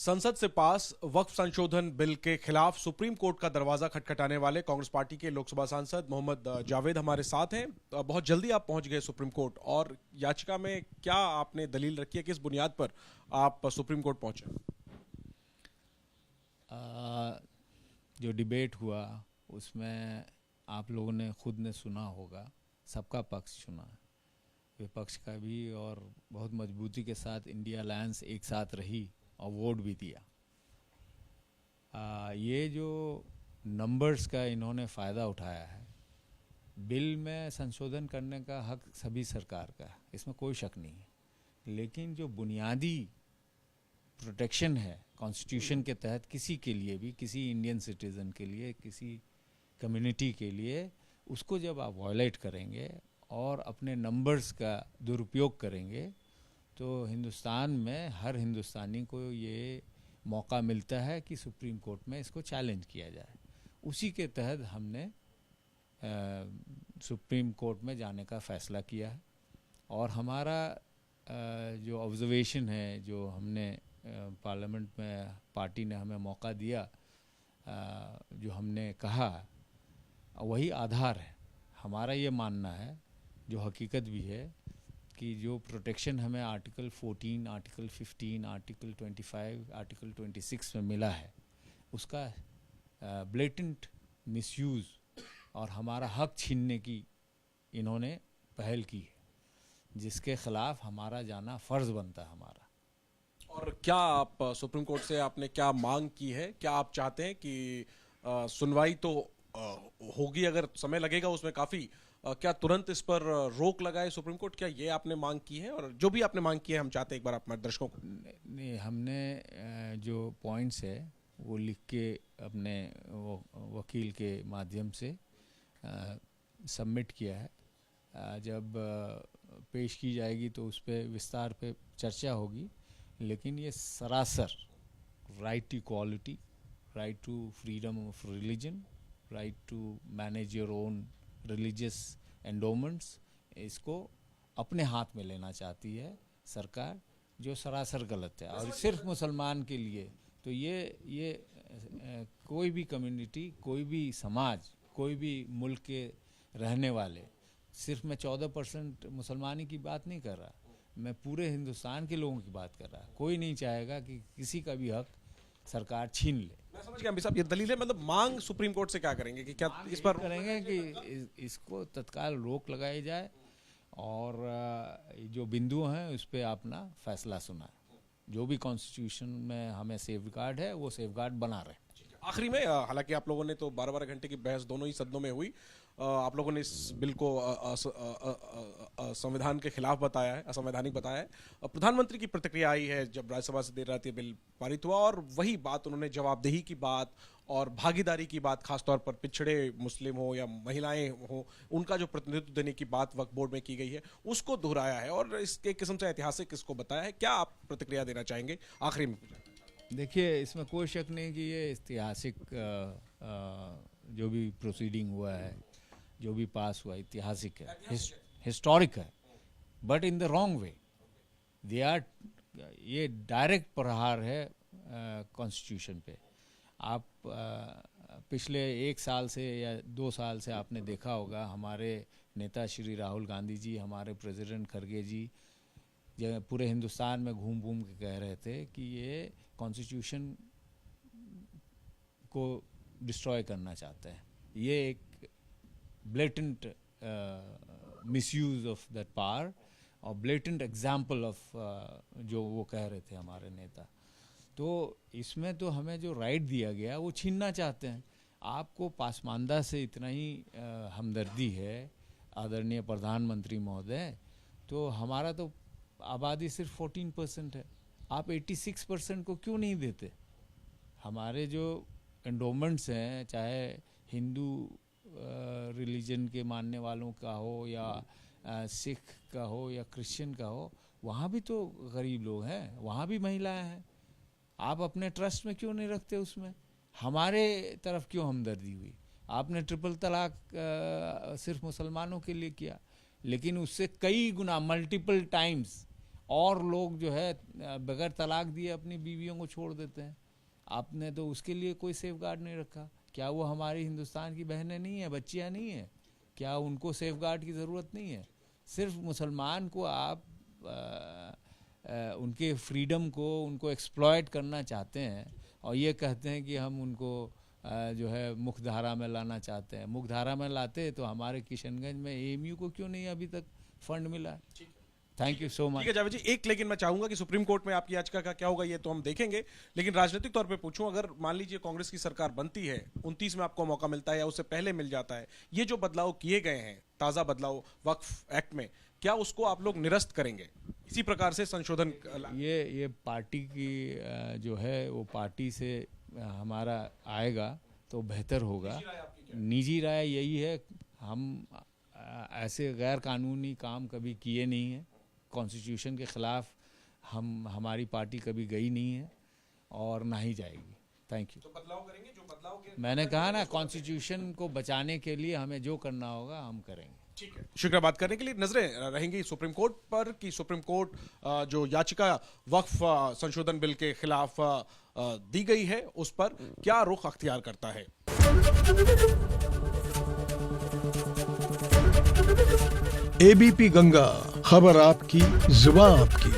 संसद से पास वक्फ संशोधन बिल के खिलाफ सुप्रीम कोर्ट का दरवाजा खटखटाने वाले कांग्रेस पार्टी के लोकसभा सांसद मोहम्मद जावेद हमारे साथ हैं। बहुत जल्दी आप पहुंच गए सुप्रीम कोर्ट, और याचिका में क्या आपने दलील रखी है, किस बुनियाद पर आप सुप्रीम कोर्ट पहुंचे? जो डिबेट हुआ उसमें आप लोगों ने खुद ने सुना होगा, सबका पक्ष सुना, विपक्ष का भी, और बहुत मजबूती के साथ इंडिया अलायंस एक साथ रही और वोट भी दिया। ये जो नंबर्स का इन्होंने फ़ायदा उठाया है, बिल में संशोधन करने का हक सभी सरकार का है, इसमें कोई शक नहीं है, लेकिन जो बुनियादी प्रोटेक्शन है कॉन्स्टिट्यूशन के तहत किसी के लिए भी, किसी इंडियन सिटीज़न के लिए, किसी कम्युनिटी के लिए, उसको जब आप वायलेट करेंगे और अपने नंबर्स का दुरुपयोग करेंगे तो हिंदुस्तान में हर हिंदुस्तानी को ये मौका मिलता है कि सुप्रीम कोर्ट में इसको चैलेंज किया जाए। उसी के तहत हमने सुप्रीम कोर्ट में जाने का फ़ैसला किया है। और हमारा जो ऑब्जर्वेशन है, जो हमने पार्लियामेंट में पार्टी ने हमें मौका दिया, जो हमने कहा, वही आधार है। हमारा ये मानना है, जो हकीकत भी है, कि जो प्रोटेक्शन हमें आर्टिकल 14, आर्टिकल 15, आर्टिकल 25, आर्टिकल 26 में मिला है, उसका ब्लेटेंट मिसयूज़ और हमारा हक छीनने की इन्होंने पहल की है, जिसके ख़िलाफ़ हमारा जाना फ़र्ज़ बनता है हमारा। और क्या आप सुप्रीम कोर्ट से आपने क्या मांग की है? क्या आप चाहते हैं कि सुनवाई तो होगी, अगर समय लगेगा उसमें काफ़ी, क्या तुरंत इस पर रोक लगाए सुप्रीम कोर्ट? क्या ये आपने मांग की है? और जो भी आपने मांग की है, हम चाहते हैं एक बार आप हमारे दर्शकों को। नहीं, हमने जो पॉइंट्स है वो लिख के अपने वकील के माध्यम से सबमिट किया है। जब पेश की जाएगी तो उस पर विस्तार पे चर्चा होगी, लेकिन ये सरासर right to equality, right to freedom of religion, right to manage your own religious endowments, इसको अपने हाथ में लेना चाहती है सरकार, जो सरासर गलत है। और सिर्फ मुसलमान के लिए तो ये कोई भी कम्युनिटी, कोई भी समाज, कोई भी मुल्क के रहने वाले, सिर्फ मैं 14% मुसलमानी की बात नहीं कर रहा, मैं पूरे हिंदुस्तान के लोगों की बात कर रहा। कोई नहीं चाहेगा कि किसी का भी हक सरकार छीन ले। मैं समझ गया एमपी साहब, ये दलील है, मतलब मांग सुप्रीम कोर्ट से क्या करेंगे कि क्या इस पर करेंगे कि इसको तत्काल रोक लगाई जाए और जो बिंदु हैं उस पर अपना फैसला सुनाए। जो भी कॉन्स्टिट्यूशन में हमें सेफगार्ड है वो सेफगार्ड बना रहे। आखिरी में, हालांकि आप लोगों ने तो 12-12 घंटे की बहस दोनों ही सदनों में हुई, आप लोगों ने इस बिल को संविधान के खिलाफ बताया है, असंवैधानिक बताया है। प्रधानमंत्री की प्रतिक्रिया आई है जब राज्यसभा से देर रात ये बिल पारित हुआ, और वही बात उन्होंने जवाबदेही की बात और भागीदारी की बात, खासतौर पर पिछड़े मुस्लिम हो या महिलाएं हो, उनका जो प्रतिनिधित्व देने की बात वक्फ बोर्ड में की गई है, उसको दोहराया है और इसके किस्म से ऐतिहासिक इसको बताया है। क्या आप प्रतिक्रिया देना चाहेंगे आखिरी में? देखिए, इसमें कोई शक नहीं कि ये ऐतिहासिक जो भी प्रोसीडिंग हुआ है, जो भी पास हुआ, ऐतिहासिक है, हिस्टोरिक है, but in the wrong way. ये डायरेक्ट प्रहार है कॉन्स्टिट्यूशन पे। आप पिछले 1 साल से या 2 साल से आपने देखा होगा, हमारे नेता श्री राहुल गांधी जी, हमारे प्रेसिडेंट खड़गे जी पूरे हिंदुस्तान में घूम घूम के कह रहे थे कि ये कॉन्स्टिट्यूशन को डिस्ट्रॉय करना चाहते हैं। ये एक blatant misuse of that power और ब्लेटेंट एग्जाम्पल ऑफ जो वो कह रहे थे हमारे नेता। तो इसमें तो हमें जो राइट दिया गया वो छीनना चाहते हैं। आपको पासमानदा से इतना ही हमदर्दी है, आदरणीय प्रधानमंत्री महोदय, तो हमारा तो आबादी सिर्फ 14% है, आप 86% को क्यों नहीं देते? हमारे जो एंडोमेंट्स हैं, चाहे हिंदू रिलीजन के मानने वालों का हो या सिख का हो या क्रिश्चियन का हो, वहाँ भी तो गरीब लोग हैं, वहाँ भी महिलाएं हैं। आप अपने ट्रस्ट में क्यों नहीं रखते? उसमें हमारे तरफ क्यों हमदर्दी हुई? आपने ट्रिपल तलाक सिर्फ मुसलमानों के लिए किया, लेकिन उससे कई गुना, मल्टीपल टाइम्स और लोग जो है बगैर तलाक दिए अपनी बीवियों को छोड़ देते हैं। आपने तो उसके लिए कोई सेफ गार्ड नहीं रखा। क्या वो हमारी हिंदुस्तान की बहनें नहीं हैं, बच्चियां नहीं हैं? क्या उनको सेफ गार्ड की ज़रूरत नहीं है? सिर्फ मुसलमान को आप उनके फ्रीडम को उनको एक्सप्लॉयट करना चाहते हैं और ये कहते हैं कि हम उनको जो है मुख्यधारा में लाना चाहते हैं। मुख्यधारा में लाते तो हमारे किशनगंज में एएमयू को क्यों नहीं अभी तक फंड मिला? Thank you so much. ठीक है जावेद जी, एक लेकिन मैं चाहूंगा कि सुप्रीम कोर्ट में आपकी याचिका का क्या होगा ये तो हम देखेंगे, लेकिन राजनीतिक तौर पे पूछूं, अगर मान लीजिए कांग्रेस की सरकार बनती है, 29 में आपको मौका मिलता है या उससे पहले मिल जाता है, ये जो बदलाव किए गए हैं, ताजा बदलाव वक्फ एक्ट में, क्या उसको आप लोग निरस्त करेंगे? इसी प्रकार से संशोधन ये पार्टी की जो है वो पार्टी से हमारा आएगा तो बेहतर होगा। निजी राय यही है, हम ऐसे गैर कानूनी काम कभी किए नहीं हैं। कॉन्स्टिट्यूशन के ख़िलाफ़ हमारी पार्टी कभी गई नहीं है और ना ही जाएगी। Thank you. तो बदलाव करेंगे, जो बदलाव के मैंने कहा ना, कॉन्स्टिट्यूशन को बचाने के लिए हमें जो करना होगा हम करेंगे। ठीक है, शुक्रिया बात करने के लिए। नजरें रहेंगी सुप्रीम कोर्ट पर कि सुप्रीम कोर्ट जो याचिका वक्फ संशोधन बिल के खिलाफ दी गई है उस पर क्या रुख अख्तियार करता है। एबीपी गंगा, खबर आपकी, जुबान आपकी।